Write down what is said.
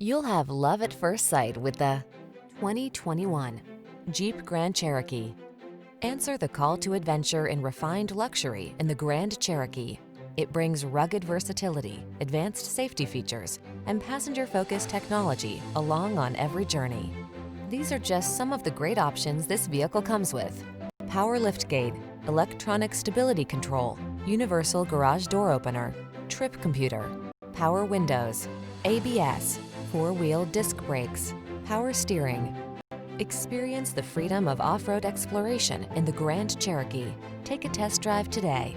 You'll have love at first sight with the 2021 Jeep Grand Cherokee. Answer the call to adventure in refined luxury in the Grand Cherokee. It brings rugged versatility, advanced safety features, and passenger-focused technology along on every journey. These are just some of the great options this vehicle comes with: power liftgate, electronic stability control, universal garage door opener, trip computer, power windows, ABS, four-wheel disc brakes, power steering. Experience the freedom of off-road exploration in the Grand Cherokee. Take a test drive today.